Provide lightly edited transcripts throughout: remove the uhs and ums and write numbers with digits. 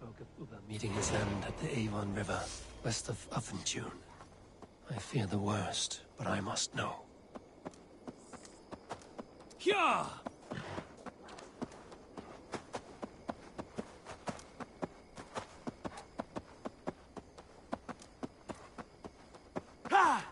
spoke of Uba meeting his end at the Avon River, west of Uffenjune. I fear the worst, but I must know. Hyah! Ha!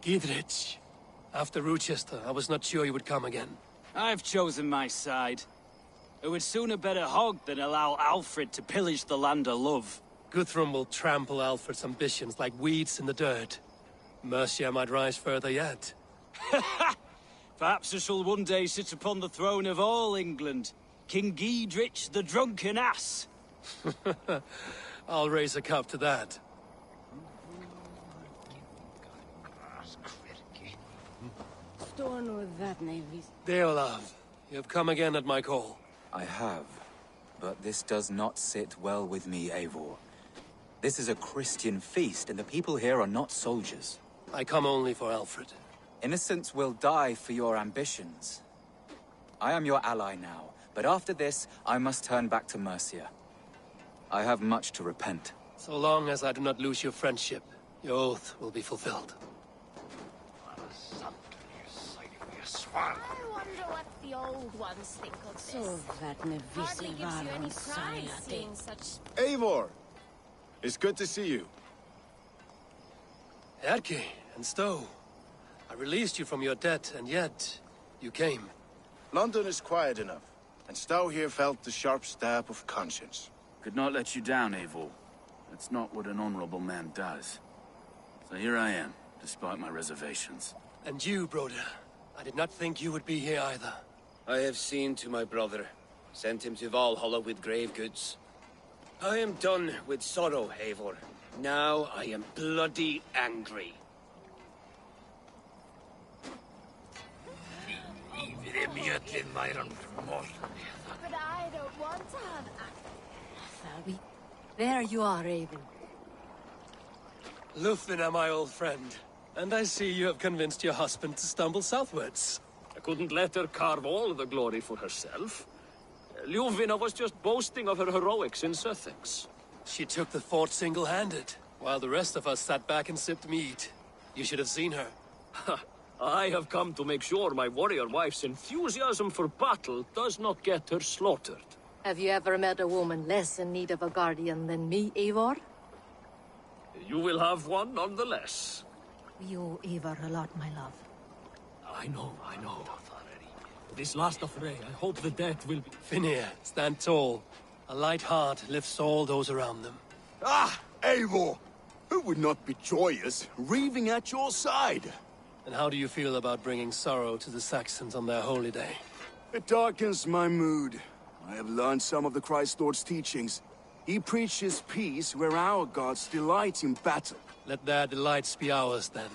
Gidrich, after Rochester, I was not sure you would come again. I've chosen my side. I would sooner bet a hog than allow Alfred to pillage the land of love. Guthrum will trample Alfred's ambitions like weeds in the dirt. Mercia might rise further yet. Perhaps I shall one day sit upon the throne of all England. King Gidrich the drunken ass. I'll raise a cup to that. Deolav, you have come again at my call. I have, but this does not sit well with me, Eivor. This is a Christian feast, and the people here are not soldiers. I come only for Alfred. Innocents will die for your ambitions. I am your ally now, but after this, I must turn back to Mercia. I have much to repent. So long as I do not lose your friendship, your oath will be fulfilled. I wonder what the old ones think of this. Hardly gives you any pride seeing such... Eivor! It's good to see you. Erke and Stowe. I released you from your debt, and yet you came. London is quiet enough, and Stowe here felt the sharp stab of conscience. Could not let you down, Eivor. That's not what an honorable man does. So here I am, despite my reservations. And you, Broder. I did not think you would be here either. I have seen to my brother, sent him to Valhalla with grave goods. I am done with sorrow, Eivor. Now I am bloody angry. But I don't want to have... There you are, Raven. Lufvina, my old friend. And I see you have convinced your husband to stumble southwards. I couldn't let her carve all the glory for herself. Ljuvina was just boasting of her heroics in Sussex. She took the fort single-handed, while the rest of us sat back and sipped mead. You should have seen her. I have come to make sure my warrior wife's enthusiasm for battle does not get her slaughtered. Have you ever met a woman less in need of a guardian than me, Eivor? You will have one nonetheless. We owe Eivor a lot, my love. I know. This last affray, I hope the death will be... Finir, stand tall. A light heart lifts all those around them. Ah, Eivor! Who would not be joyous, raving at your side? And how do you feel about bringing sorrow to the Saxons on their holy day? It darkens my mood. I have learned some of the Christ Lord's teachings. He preaches peace where our gods delight in battle. Let their delights be ours, then.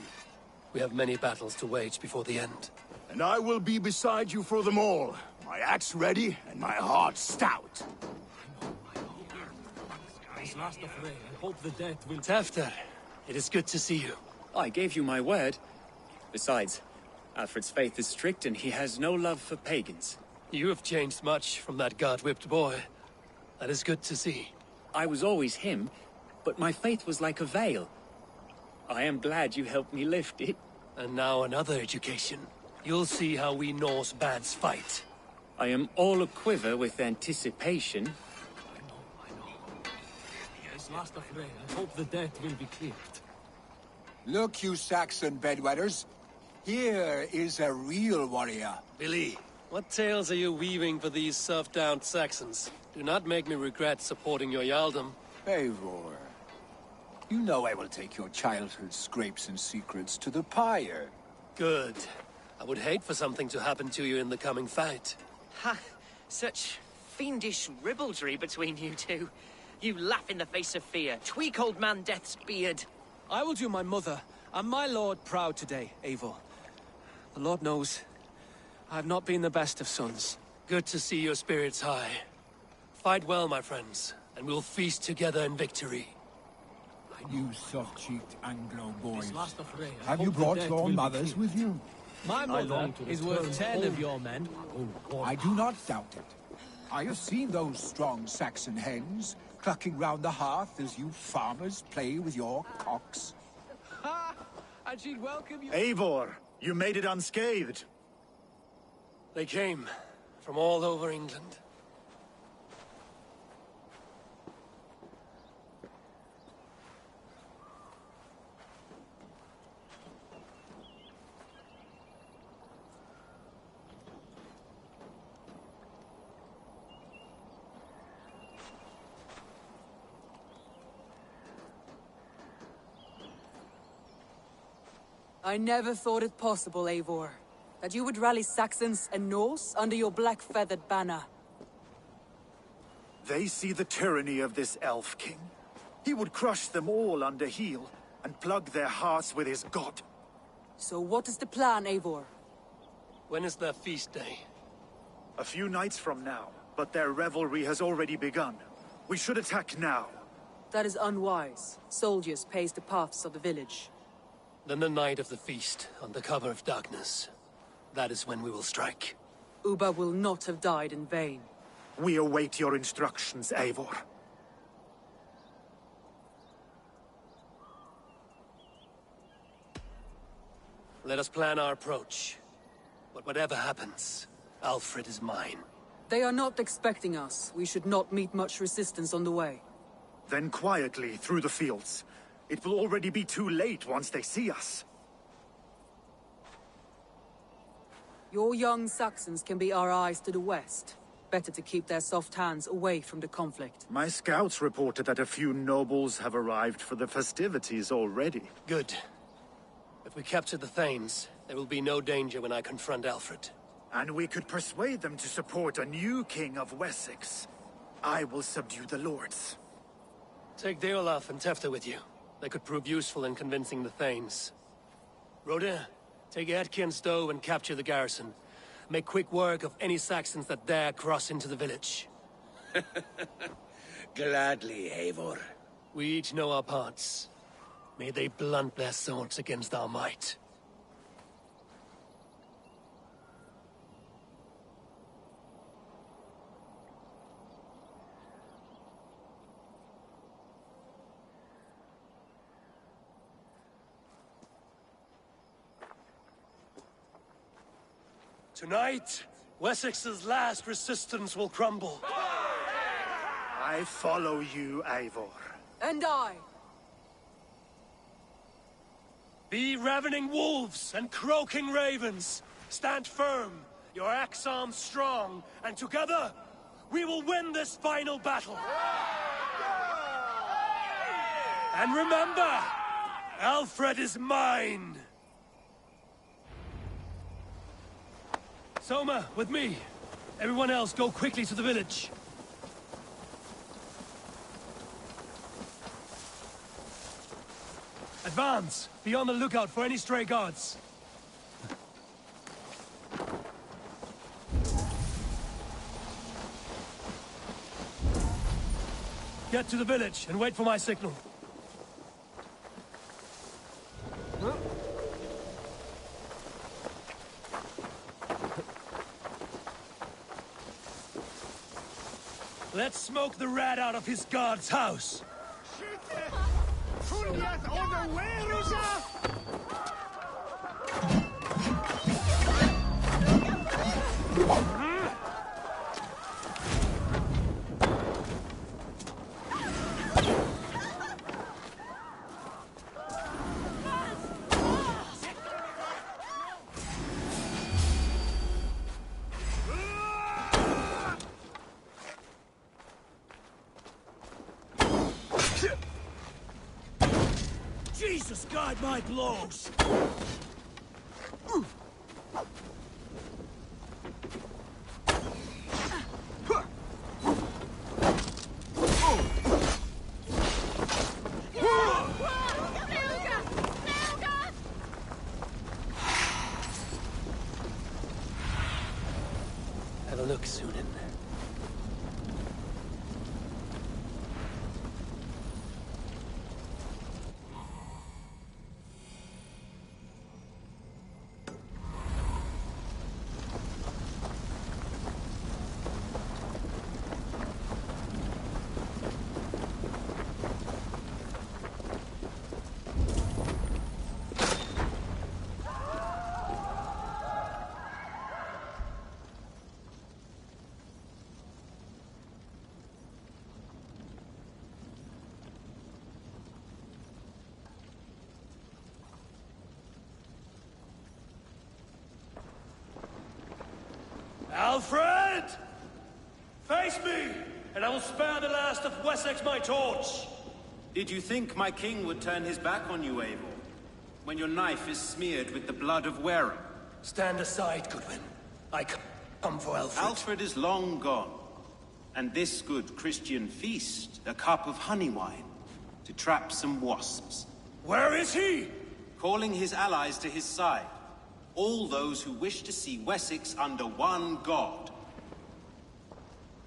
We have many battles to wage before the end. And I will be beside you for them all. My axe ready and my heart stout. I know. This last affray, I hope the death will... Tefter, it is good to see you. I gave you my word. Besides, Alfred's faith is strict and he has no love for pagans. You have changed much from that god-whipped boy. That is good to see. I was always him, but my faith was like a veil. I am glad you helped me lift it. And now another education. You'll see how we Norse bads fight. I am all aquiver with anticipation. I know. This last affray, I hope the death will be cleared. Look, you Saxon bedwetters. Here is a real warrior. Billy, what tales are you weaving for these surf-down Saxons? Do not make me regret supporting your Jarldom. Eivor. You know I will take your childhood scrapes and secrets to the pyre. Good. I would hate for something to happen to you in the coming fight. Ha! Such fiendish ribaldry between you two. You laugh in the face of fear, tweak old man Death's beard. I will do my mother and my lord proud today, Eivor. The Lord knows, I have not been the best of sons. Good to see your spirits high. Fight well, my friends, and we'll feast together in victory. You soft-cheeked Anglo boys. Have you brought your mothers with you? My mother is worth 10 of your men. I do not doubt it. I have seen those strong Saxon hens clucking round the hearth as you farmers play with your cocks. Ha! And she'd welcome you. Eivor, you made it unscathed. They came from all over England. I never thought it possible, Eivor, that you would rally Saxons and Norse under your black-feathered banner. They see the tyranny of this elf king. He would crush them all under heel and plug their hearts with his god. So what is the plan, Eivor? When is their feast day? A few nights from now, but their revelry has already begun. We should attack now. That is unwise. Soldiers pace the paths of the village. Then the night of the feast, under cover of darkness. That is when we will strike. Ubba will not have died in vain. We await your instructions, Eivor. Let us plan our approach. But whatever happens, Alfred is mine. They are not expecting us. We should not meet much resistance on the way. Then quietly through the fields. It will already be too late once they see us. Your young Saxons can be our eyes to the west. Better to keep their soft hands away from the conflict. My scouts reported that a few nobles have arrived for the festivities already. Good. If we capture the Thanes, there will be no danger when I confront Alfred. And we could persuade them to support a new king of Wessex. I will subdue the lords. Take Deolaf and Tefta with you. They could prove useful in convincing the Thanes. Rhoda, take Etki and Stowe and capture the garrison. Make quick work of any Saxons that dare cross into the village. Gladly, Eivor. We each know our parts. May they blunt their swords against our might. Tonight, Wessex's last resistance will crumble. I follow you, Eivor. And I. Be ravening wolves and croaking ravens. Stand firm, your axe arms strong, and together, we will win this final battle. And remember, Alfred is mine. Soma, with me. Everyone else, go quickly to the village. Advance! Be on the lookout for any stray guards. Get to the village and wait for my signal. Let's smoke the rat out of his guard's house. Jesus, guide my blows! Have a look, Sunan. Alfred! Face me, and I will spare the last of Wessex my torch! Did you think my king would turn his back on you, Eivor? When your knife is smeared with the blood of Wareham? Stand aside, Goodwin. I come for Alfred. Alfred is long gone. And this good Christian feast, a cup of honey wine, to trap some wasps. Where is he? Calling his allies to his side. All those who wish to see Wessex under one god.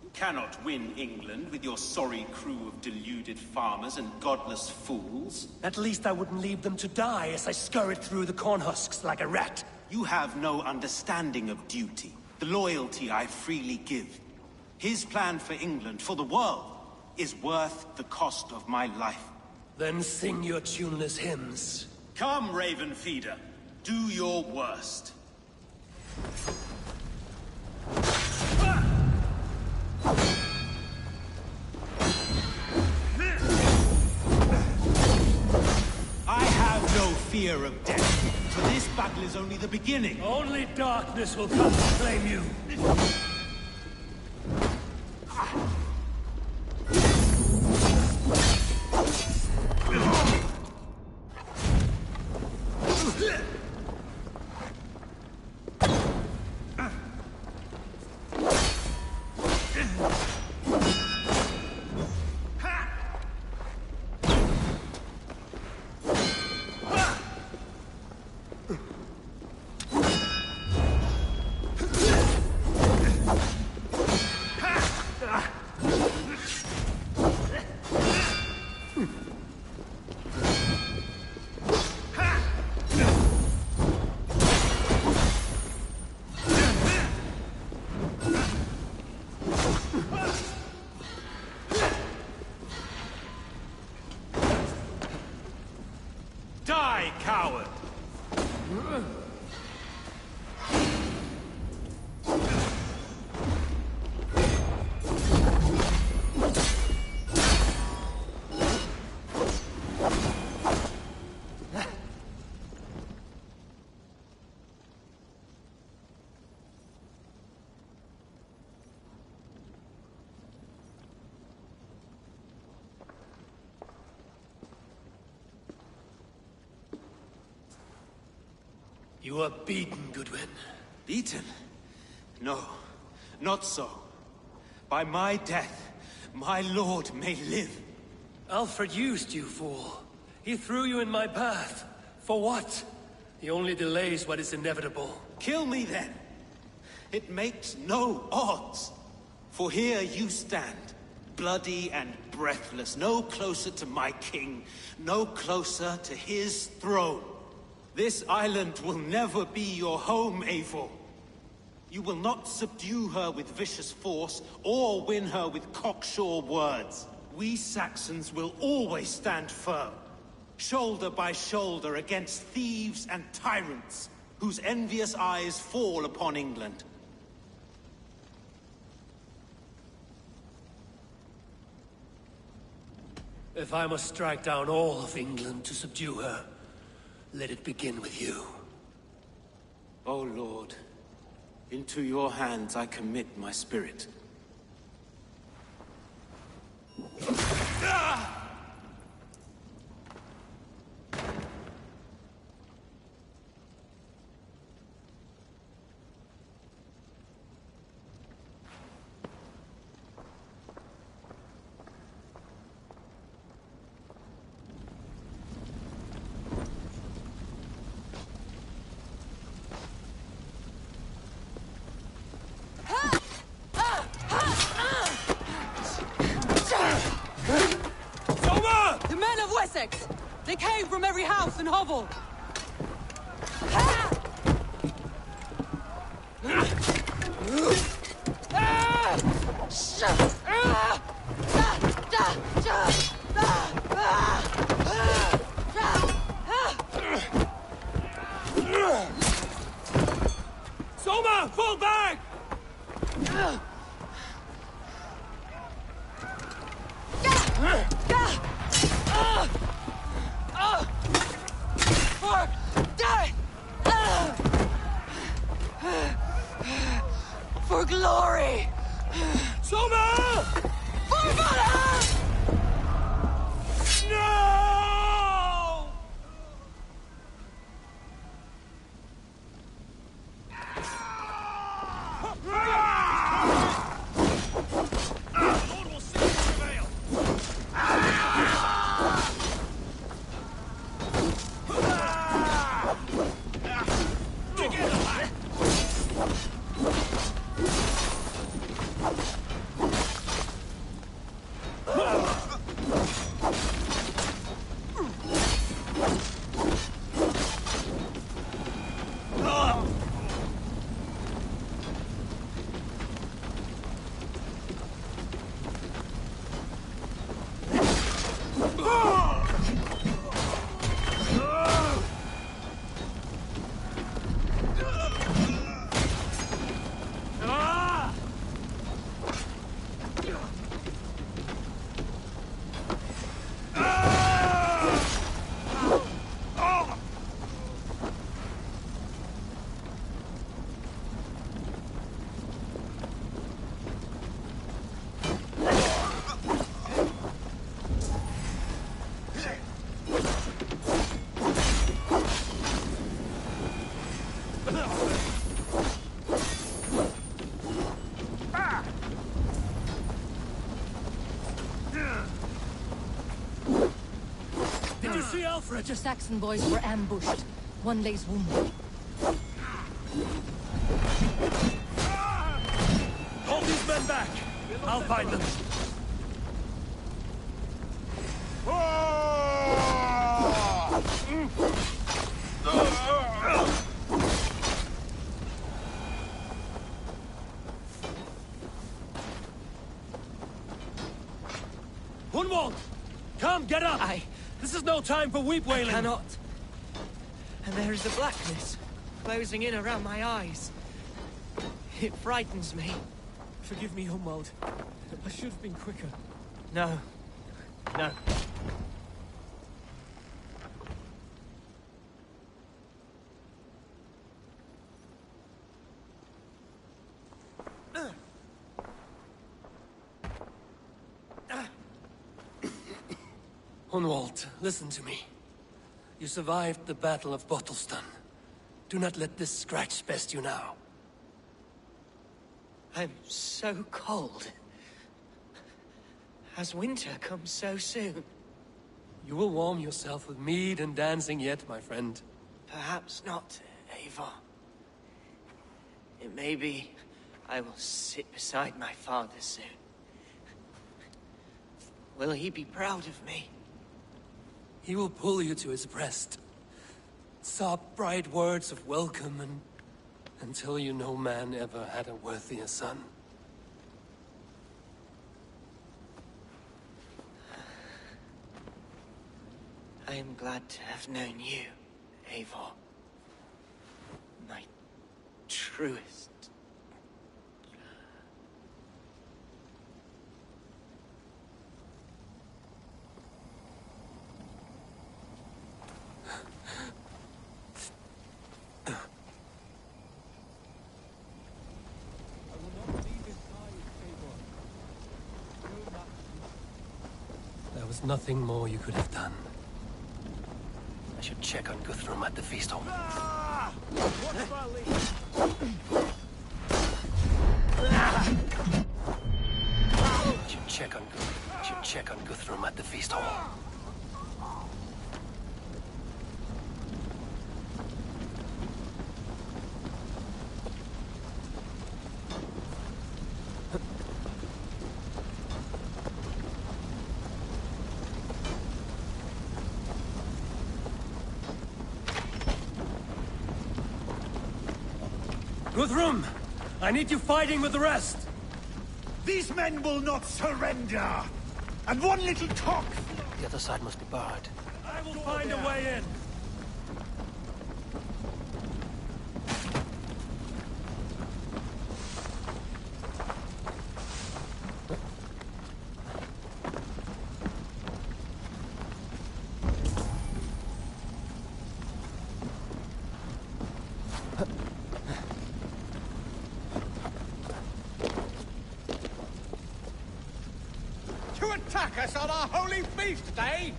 You cannot win England with your sorry crew of deluded farmers and godless fools. At least I wouldn't leave them to die as I scurried through the corn husks like a rat. You have no understanding of duty, the loyalty I freely give. His plan for England, for the world, is worth the cost of my life. Then sing your tuneless hymns. Come, Raven Feeder. Do your worst. I have no fear of death, for this battle is only the beginning. Only darkness will come to claim you. Die, coward! You are beaten, Goodwin. Beaten? No, not so. By my death, my lord may live. Alfred used you, fool. He threw you in my path. For what? He only delays what is inevitable. Kill me then. It makes no odds. For here you stand, bloody and breathless, no closer to my king, no closer to his throne. This island will never be your home, Eivor. You will not subdue her with vicious force, or win her with cocksure words. We Saxons will always stand firm, shoulder by shoulder against thieves and tyrants, whose envious eyes fall upon England. If I must strike down all of England to subdue her, let it begin with you. O Lord, into your hands I commit my spirit. They came from every house and hovel! Soma, fall back! For glory! Soma! For Valhalla! No! Lord will see you prevail. Together, lad! Did you see Alfred? Your Saxon boys were ambushed. One lays wounded. Hold these men back! I'll find them. Hunwald! Come, get up! This is no time for weep wailing! I cannot. And there is a blackness closing in around my eyes. It frightens me. Forgive me, Humwald. I should have been quicker. No. No. Hunwald, listen to me. You survived the Battle of Bottleston. Do not let this scratch best you now. I'm so cold. Has winter come so soon? You will warm yourself with mead and dancing yet, my friend. Perhaps not, Eivor. It may be I will sit beside my father soon. Will he be proud of me? He will pull you to his breast. Sob bright words of welcome and until you no man ever had a worthier son. I am glad to have known you, Eivor. My truest. There was nothing more you could have done. I should check on Guthrum at the feast hall. Should check on Guthrum at the feast hall. Guthrum, I need you fighting with the rest. These men will not surrender! And one little talk! The other side must be barred. I will find a way in. To attack us on our holy feast day?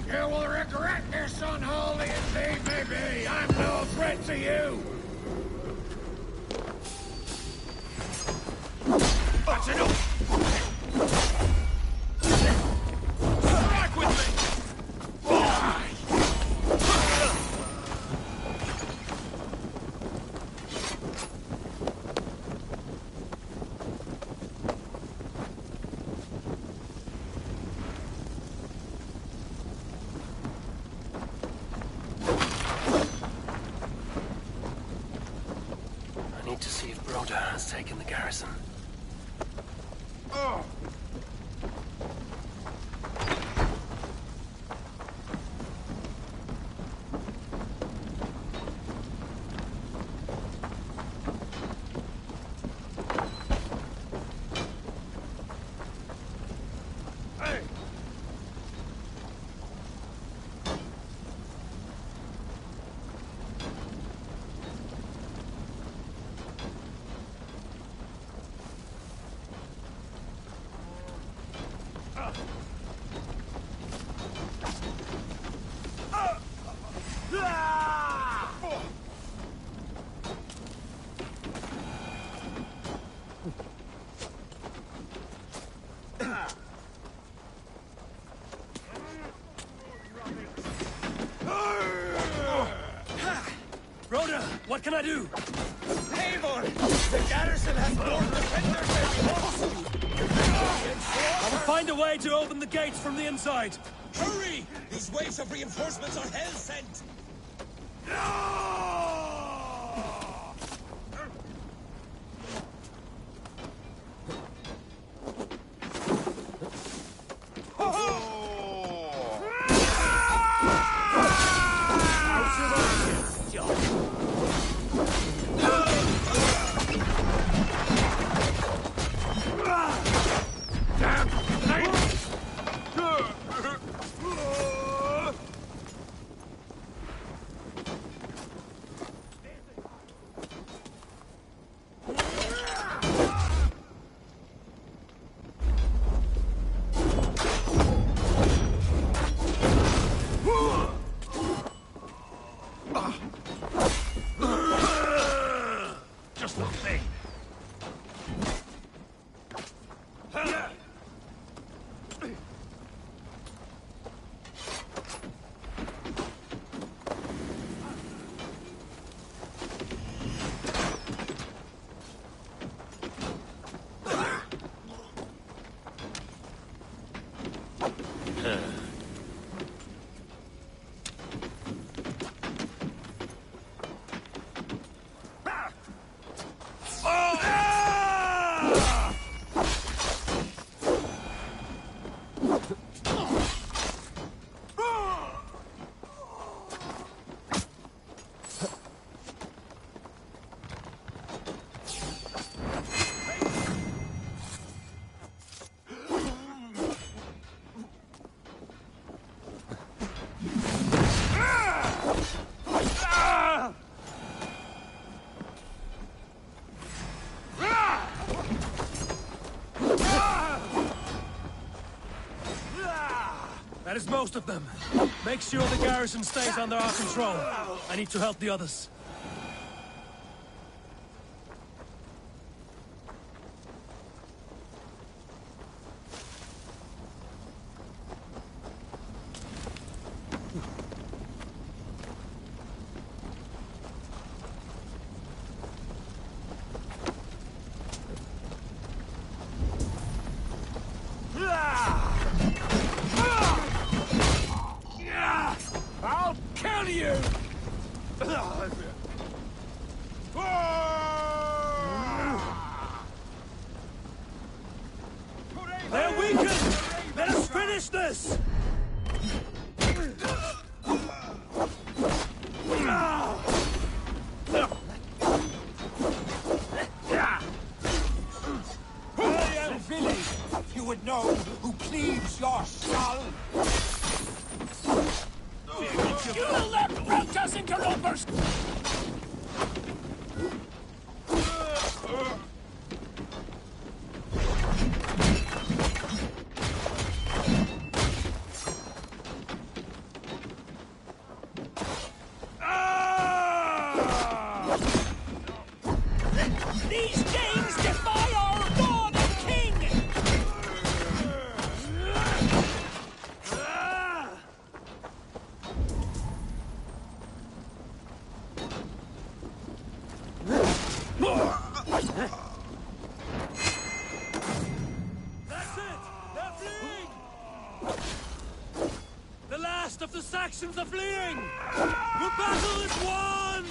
You will regret this, unholy as they may be. I'm no threat to you. That's enough! Strike with me! I need to see if Broda has taken the garrison. Broda, what can I do? Eivor! The garrison has more defenders than we I will find a way to open the gates from the inside. Hurry! These waves of reinforcements are hell-sent! Just the thing. That is most of them. Make sure the garrison stays under our control. I need to help the others. They're weakened! Let us finish this! Billy, if you would know who cleaves your skull. You will not rout us, interlopers! These Danes defy our god and king! That's it! They're fleeing! The last of the Saxons are fleeing! The battle is won!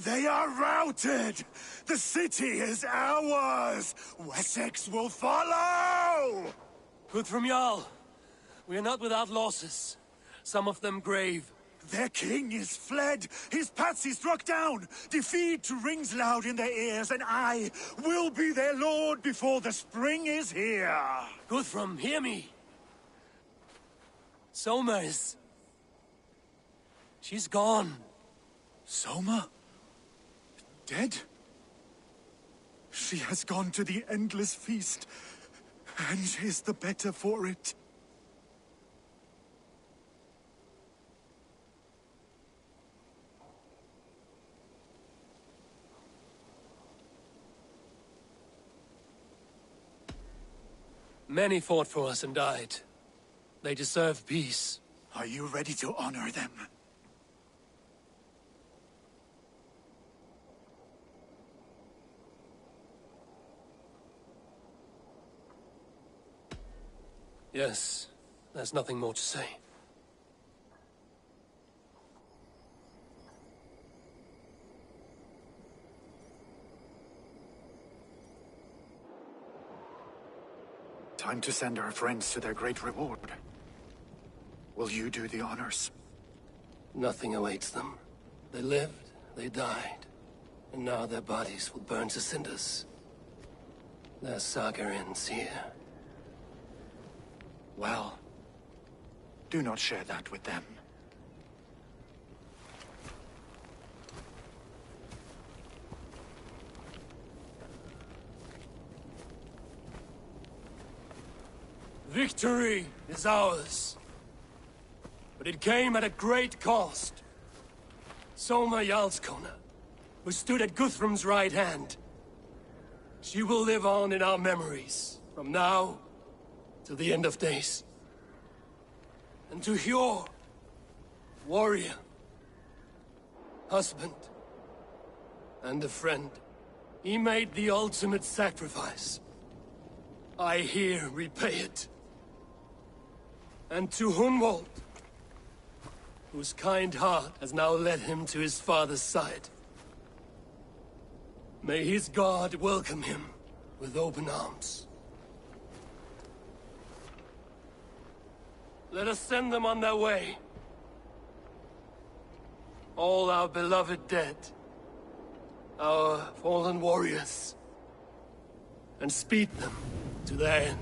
They are routed! The city is ours! Wessex will follow! Good from Jarl. We are not without losses. Some of them grave. Their king is fled! His patsy struck down! Defeat rings loud in their ears, and I will be their lord before the spring is here! Guthrum, hear me! Soma is... she's gone. Soma? Dead? She has gone to the endless feast, and is the better for it. Many fought for us and died. They deserve peace. Are you ready to honor them? Yes, there's nothing more to say. Time to send our friends to their great reward. Will you do the honors? Nothing awaits them. They lived, they died, and now their bodies will burn to cinders. Their saga ends here. Well, do not share that with them. Victory is ours. But it came at a great cost. Soma Jarlskona, who stood at Guthrum's right hand. She will live on in our memories, from now to the end of days. And to Hjor, warrior, husband, and a friend, he made the ultimate sacrifice. I here repay it. And to Hunwald, whose kind heart has now led him to his father's side. May his god welcome him with open arms. Let us send them on their way. All our beloved dead, our fallen warriors, and speed them to their end.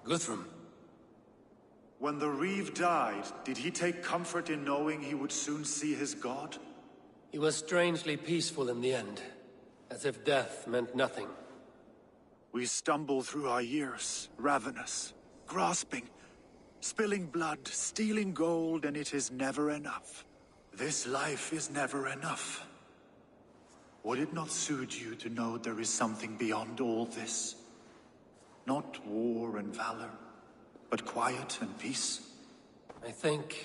Guthrum. When the Reeve died, did he take comfort in knowing he would soon see his god? He was strangely peaceful in the end, as if death meant nothing. We stumble through our years, ravenous, grasping, spilling blood, stealing gold, and it is never enough. This life is never enough. Would it not suit you to know there is something beyond all this? Not war and valor, but quiet and peace? I think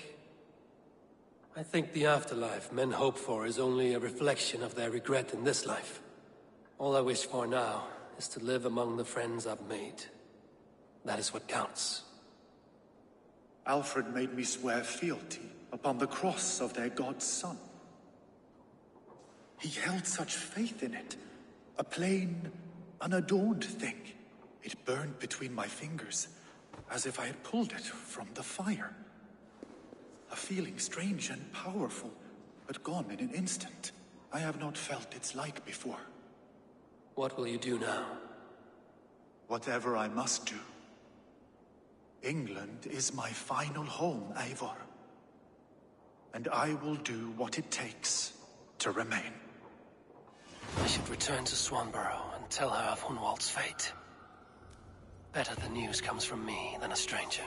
the afterlife men hope for is only a reflection of their regret in this life. All I wish for now is to live among the friends I've made. That is what counts. Alfred made me swear fealty upon the cross of their god's son. He held such faith in it, a plain, unadorned thing. It burned between my fingers, as if I had pulled it from the fire. A feeling strange and powerful, but gone in an instant. I have not felt its like before. What will you do now? Whatever I must do. England is my final home, Eivor. And I will do what it takes to remain. I should return to Swanborough and tell her of Hunwald's fate. Better the news comes from me than a stranger.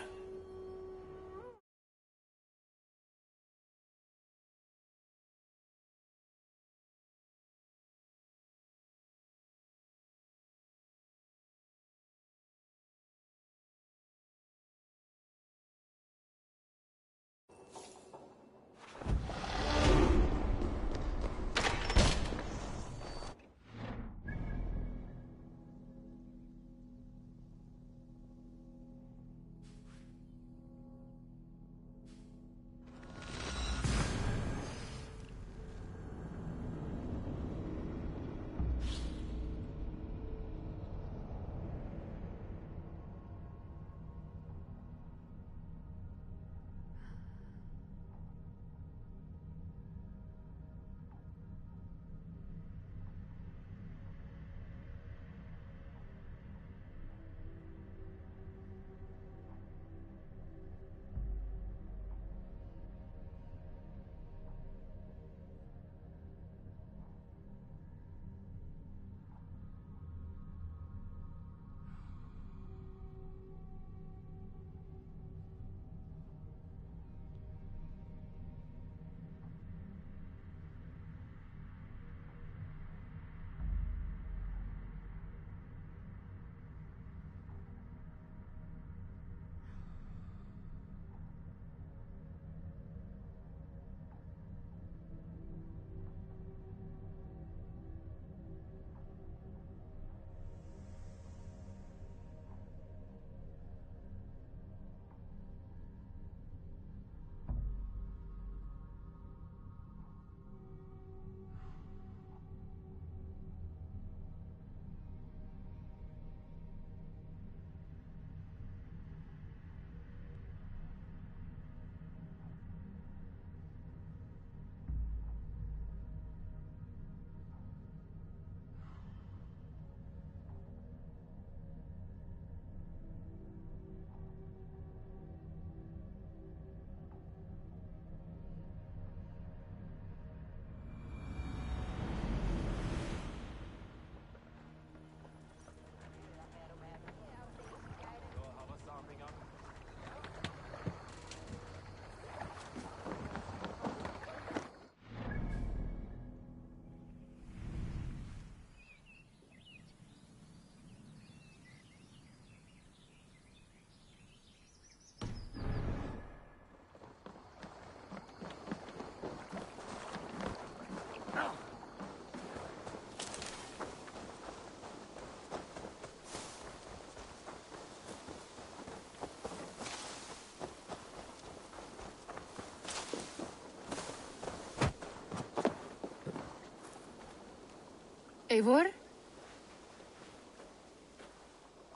Eivor?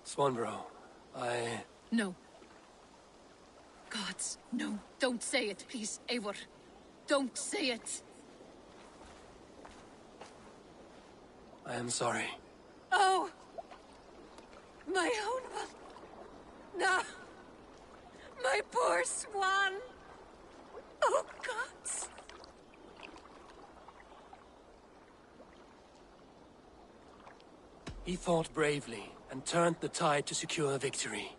Swanborough, No. Gods, no. Don't say it, please, Eivor. Don't say it. I am sorry. Oh! My own one. No! My poor swan! Oh, gods! He fought bravely and turned the tide to secure victory.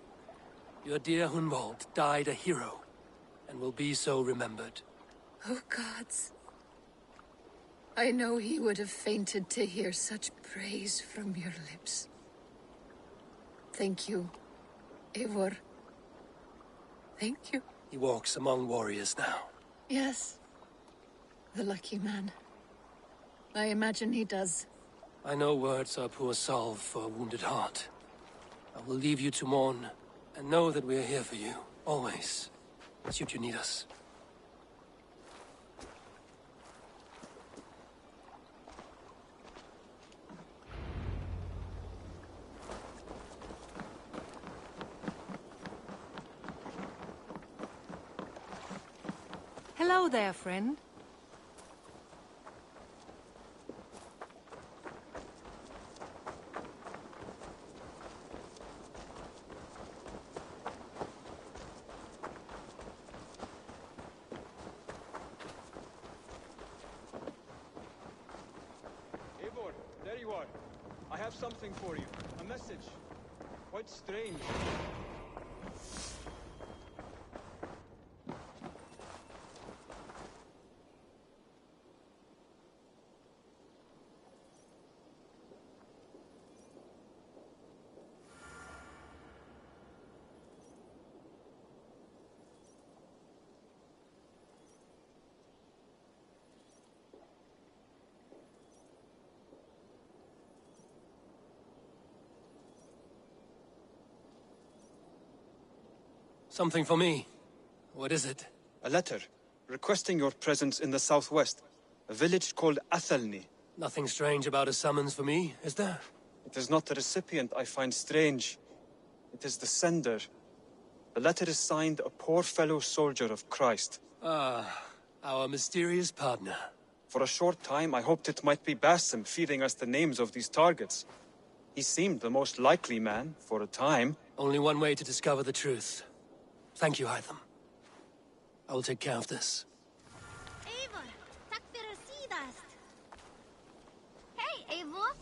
Your dear Hunwald died a hero, and will be so remembered. Oh, gods. I know he would have fainted to hear such praise from your lips. Thank you, Eivor. Thank you. He walks among warriors now. Yes. The lucky man. I imagine he does. I know words are poor salve for a wounded heart. I will leave you to mourn, and know that we are here for you, always, should you need us. Hello there, friend. Eivor, there you are. I have something for you. A message. Quite strange. Something for me. What is it? A letter, requesting your presence in the southwest. A village called Athelney. Nothing strange about a summons for me, is there? It is not the recipient I find strange. It is the sender. The letter is signed a poor fellow soldier of Christ. Ah, our mysterious partner. For a short time, I hoped it might be Basim feeding us the names of these targets. He seemed the most likely man, for a time. Only one way to discover the truth. Thank you, Hytham. I will take care of this. Eivor, tack för sidast. Hey, Eivor.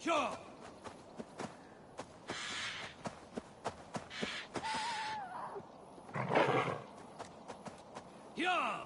Sure. Yeah.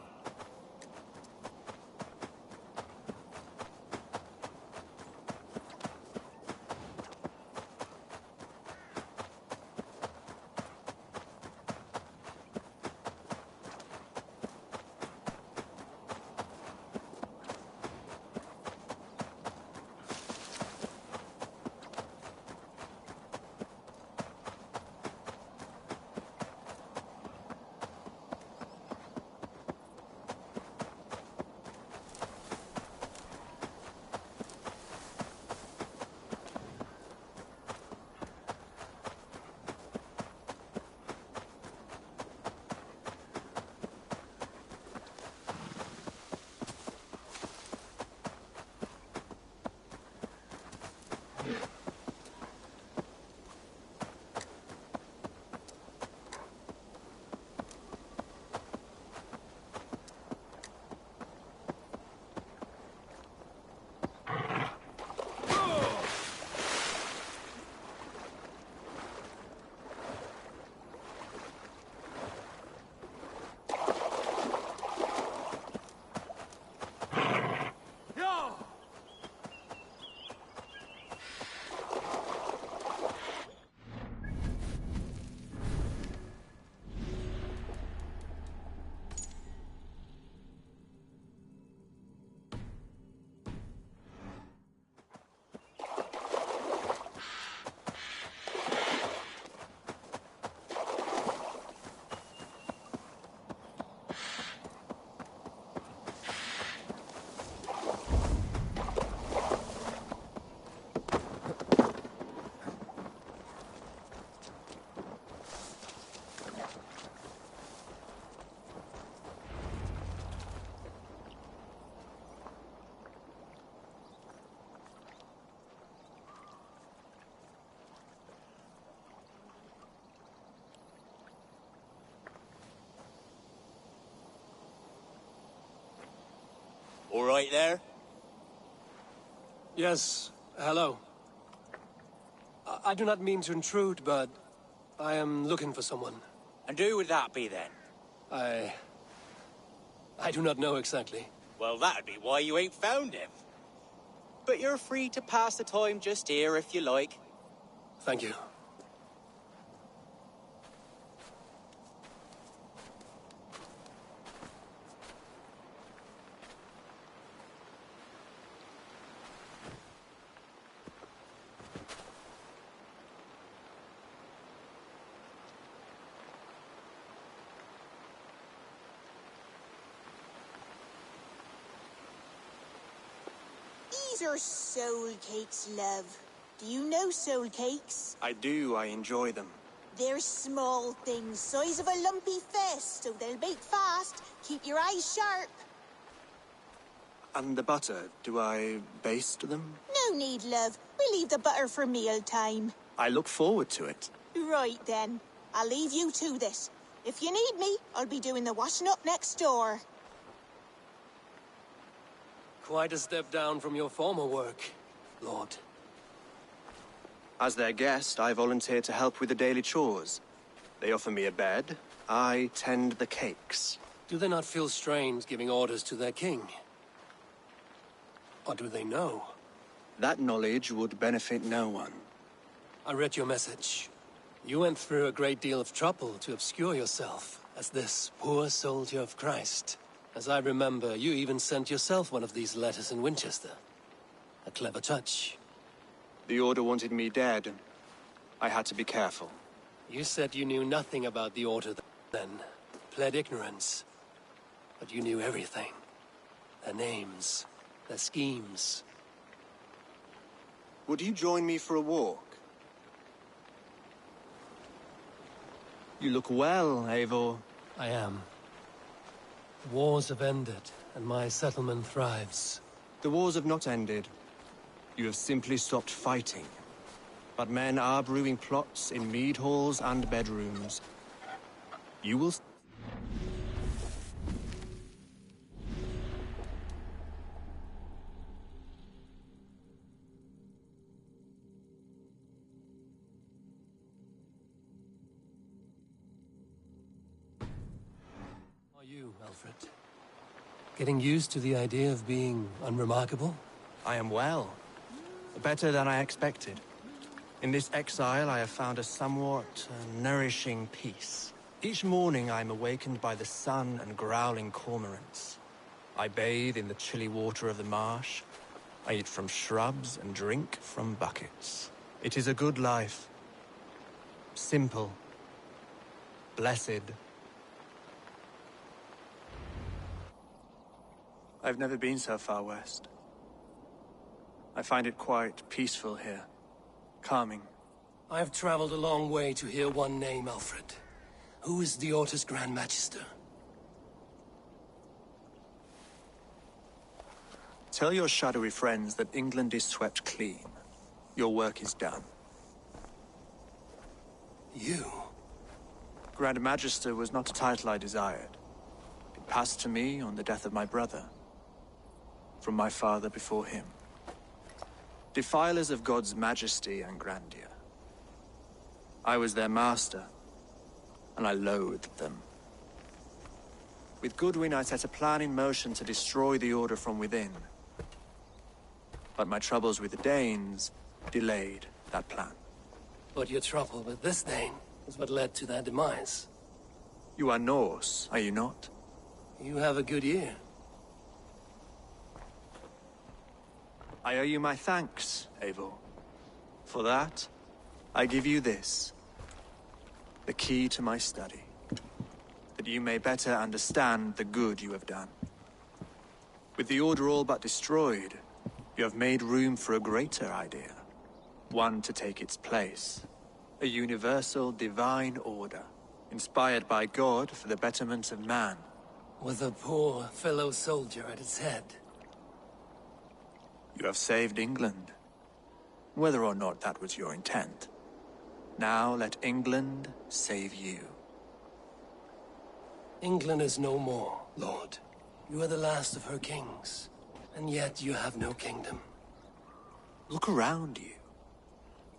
All right there? Yes, hello. I do not mean to intrude, but I am looking for someone. And who would that be then? I do not know exactly. Well, that'd be why you ain't found him. But you're free to pass the time just here if you like. Thank you. These are soul cakes, love. Do you know soul cakes? I do. I enjoy them. They're small things, size of a lumpy fist, so they'll bake fast. Keep your eyes sharp. And the butter, do I baste them? No need, love. We'll leave the butter for meal time. I look forward to it. Right then. I'll leave you to this. If you need me, I'll be doing the washing up next door. Quite a step down from your former work, Lord. As their guest, I volunteer to help with the daily chores. They offer me a bed. I tend the cakes. Do they not feel strange giving orders to their king? Or do they know? That knowledge would benefit no one. I read your message. You went through a great deal of trouble to obscure yourself as this poor soldier of Christ. As I remember, you even sent yourself one of these letters in Winchester. A clever touch. The Order wanted me dead. I had to be careful. You said you knew nothing about the Order then. Pled ignorance. But you knew everything. Their names. Their schemes. Would you join me for a walk? You look well, Eivor. I am. The wars have ended, and my settlement thrives. The wars have not ended. You have simply stopped fighting. But men are brewing plots in mead halls and bedrooms. You will... Alfred? Getting used to the idea of being unremarkable? I am well. Better than I expected. In this exile, I have found a somewhat nourishing peace. Each morning, I am awakened by the sun and growling cormorants. I bathe in the chilly water of the marsh. I eat from shrubs and drink from buckets. It is a good life. Simple. Blessed. I've never been so far west. I find it quite peaceful here. Calming. I've traveled a long way to hear one name, Alfred. Who is the Orta's Grand Magister? Tell your shadowy friends that England is swept clean. Your work is done. You? Grand Magister was not a title I desired. It passed to me on the death of my brother. From my father before him. Defilers of God's majesty and grandeur. I was their master, and I loathed them. With Goodwin, I set a plan in motion to destroy the Order from within. But my troubles with the Danes delayed that plan. But your trouble with this Dane is what led to their demise. You are Norse, are you not? You have a good ear. I owe you my thanks, Eivor. For that, I give you this. The key to my study. That you may better understand the good you have done. With the Order all but destroyed, you have made room for a greater idea. One to take its place. A universal divine order, inspired by God for the betterment of man. With a poor fellow soldier at its head. You have saved England. Whether or not that was your intent. Now let England save you. England is no more, Lord. You are the last of her kings. And yet you have no kingdom. Look around you.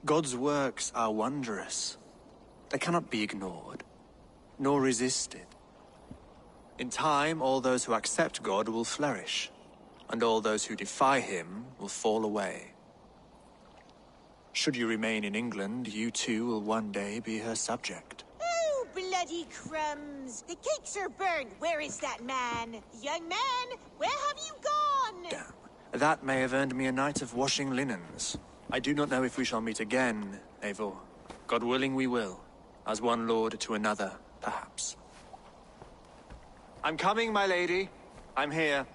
God's works are wondrous. They cannot be ignored, nor resisted. In time, all those who accept God will flourish, and all those who defy him will fall away. Should you remain in England, you too will one day be her subject. Oh, bloody crumbs! The cakes are burned. Where is that man? Young man, where have you gone? Damn. That may have earned me a night of washing linens. I do not know if we shall meet again, Eivor. God willing we will. As one lord to another, perhaps. I'm coming, my lady. I'm here.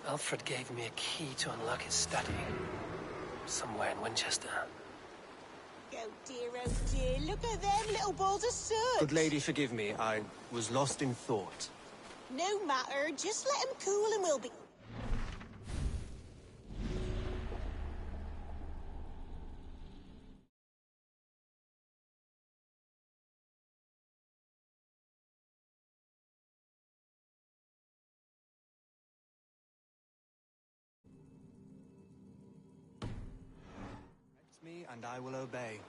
Alfred gave me a key to unlock his study. Somewhere in Winchester. Oh dear, look at them little balls of soot! Good lady, forgive me. I was lost in thought. No matter, just let him cool and we'll be... Direct me, and I will obey.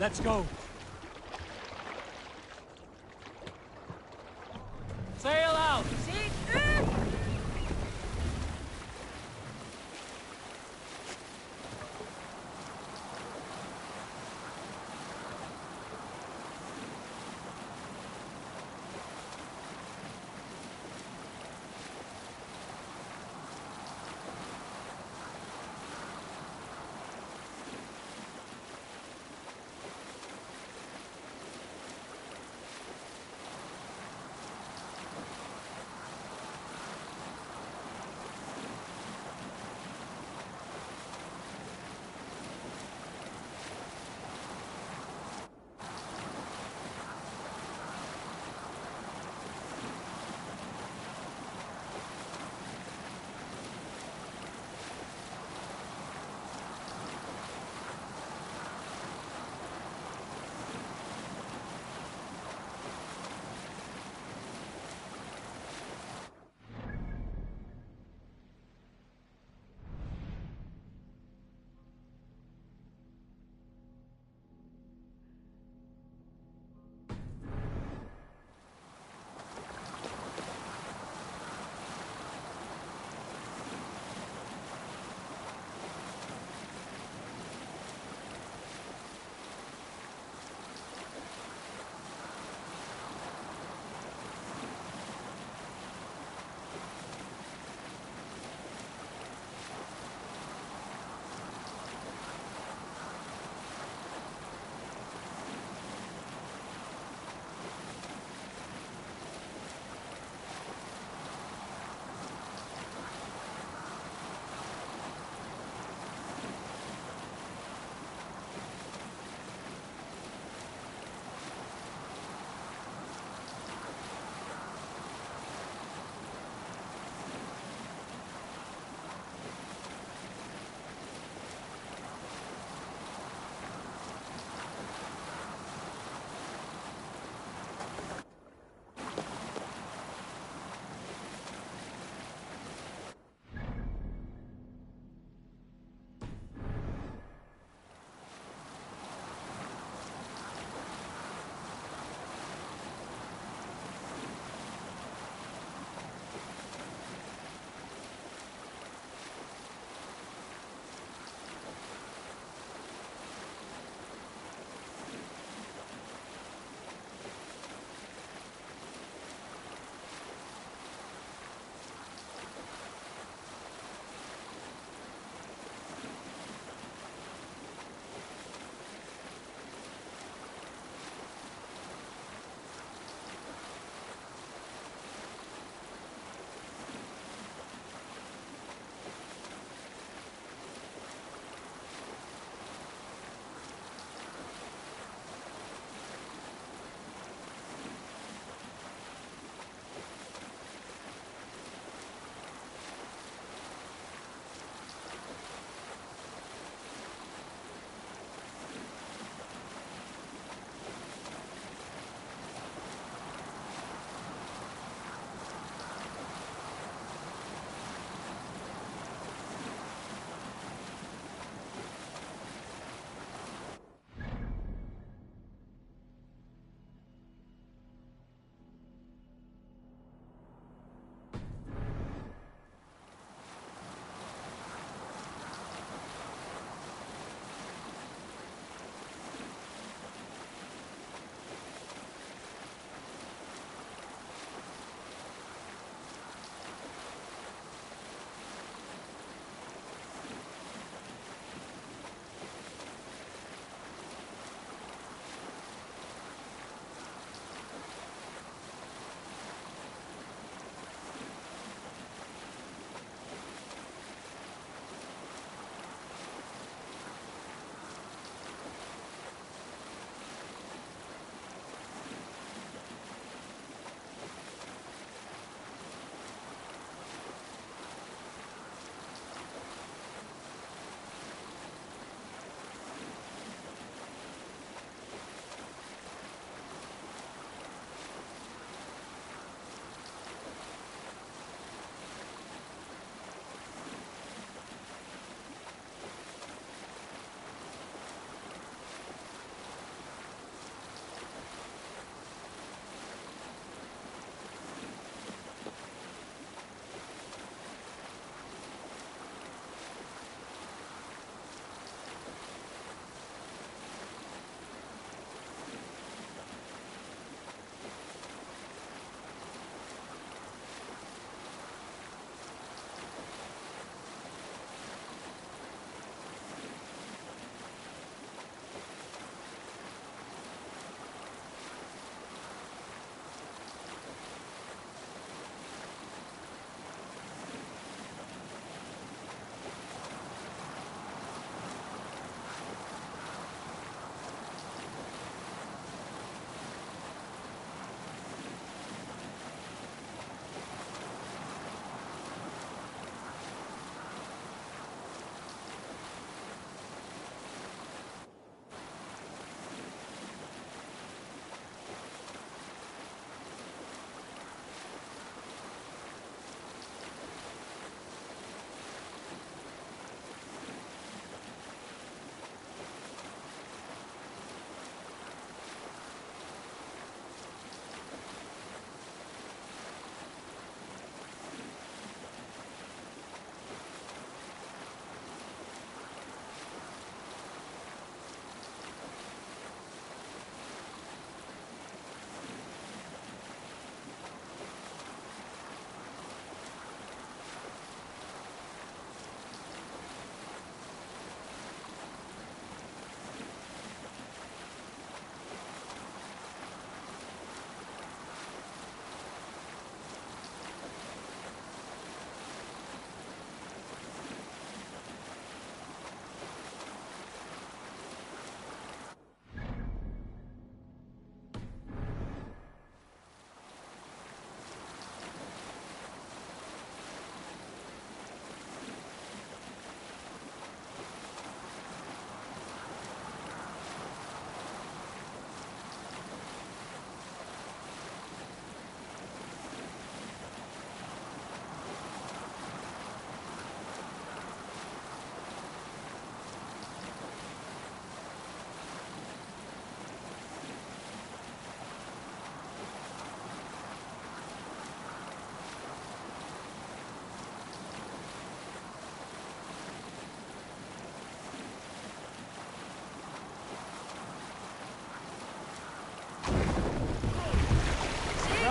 Let's go. Sail out!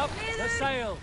up the sail!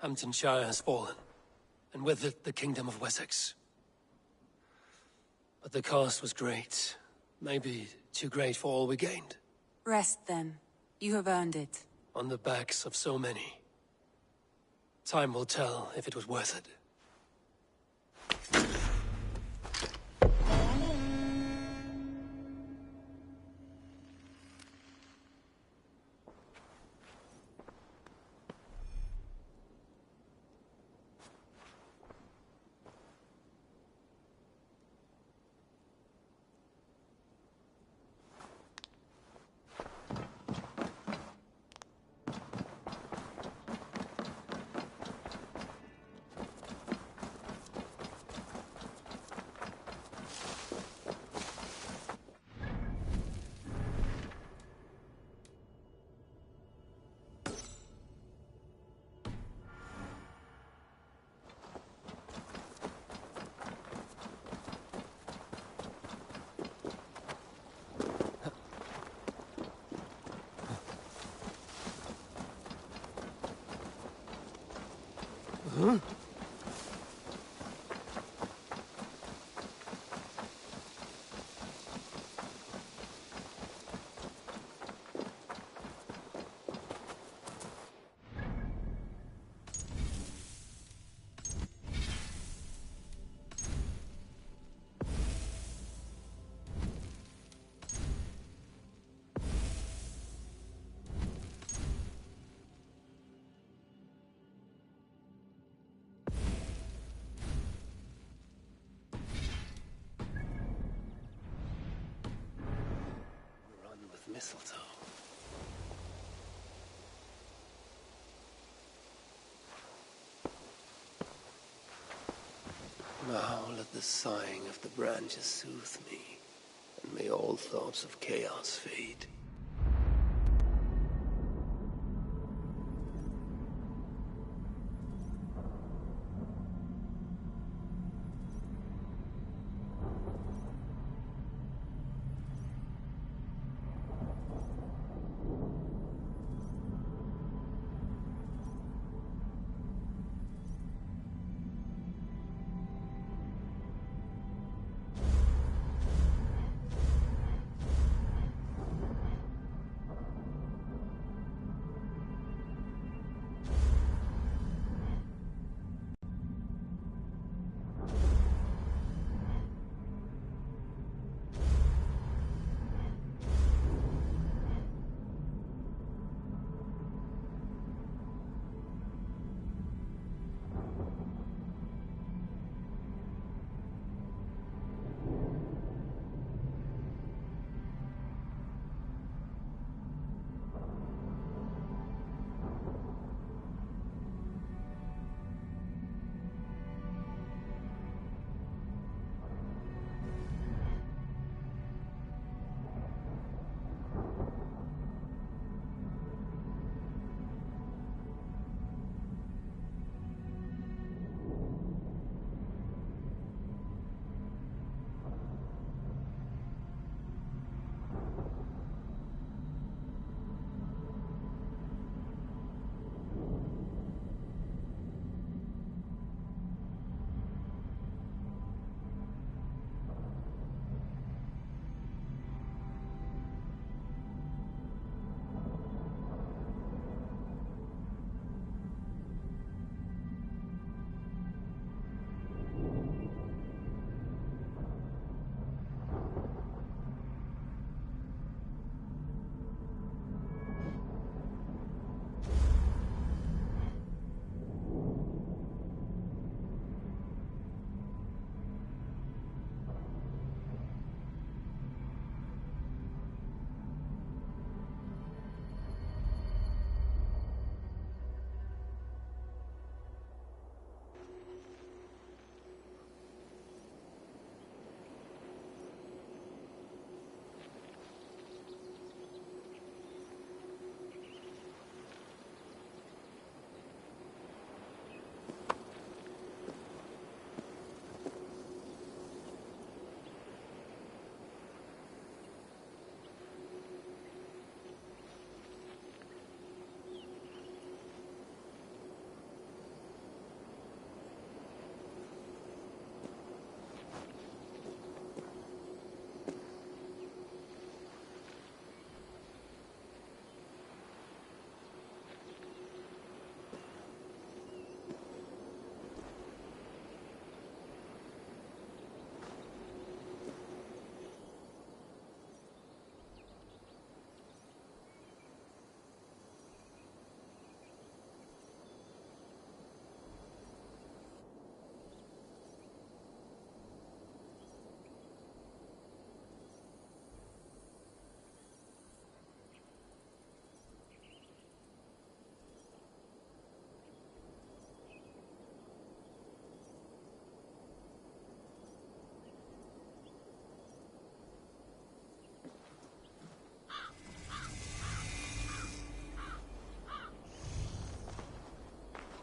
Hamptonshire has fallen, and with it the Kingdom of Wessex. But the cost was great. Maybe too great for all we gained. Rest then. You have earned it. On the backs of so many. Time will tell if it was worth it. Huh? Mistletoe. Now let the sighing of the branches soothe me, and may all thoughts of chaos fade.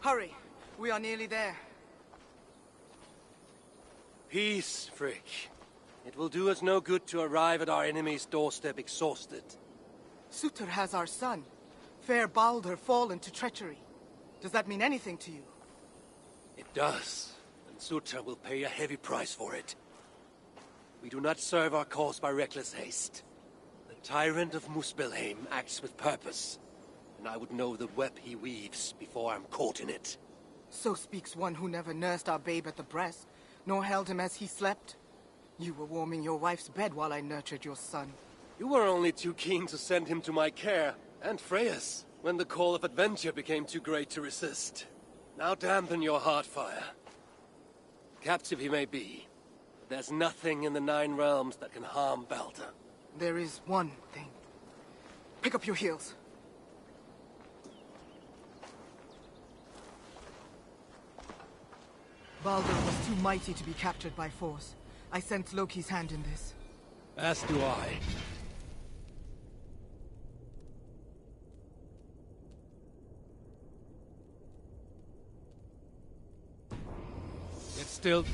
Hurry. We are nearly there. Peace, Frick. It will do us no good to arrive at our enemy's doorstep exhausted. Sutter has our son. Fair Baldur fallen to treachery. Does that mean anything to you? It does, and Sutra will pay a heavy price for it. We do not serve our cause by reckless haste. The tyrant of Muspelheim acts with purpose, and I would know the web he weaves before I'm caught in it. So speaks one who never nursed our babe at the breast, nor held him as he slept. You were warming your wife's bed while I nurtured your son. You were only too keen to send him to my care, and Freya's, when the call of adventure became too great to resist. Now dampen your heart fire. Captive he may be, but there's nothing in the Nine Realms that can harm Baldur. There is one thing. Pick up your heels. Baldur was too mighty to be captured by force. I sense Loki's hand in this. As do I. It's still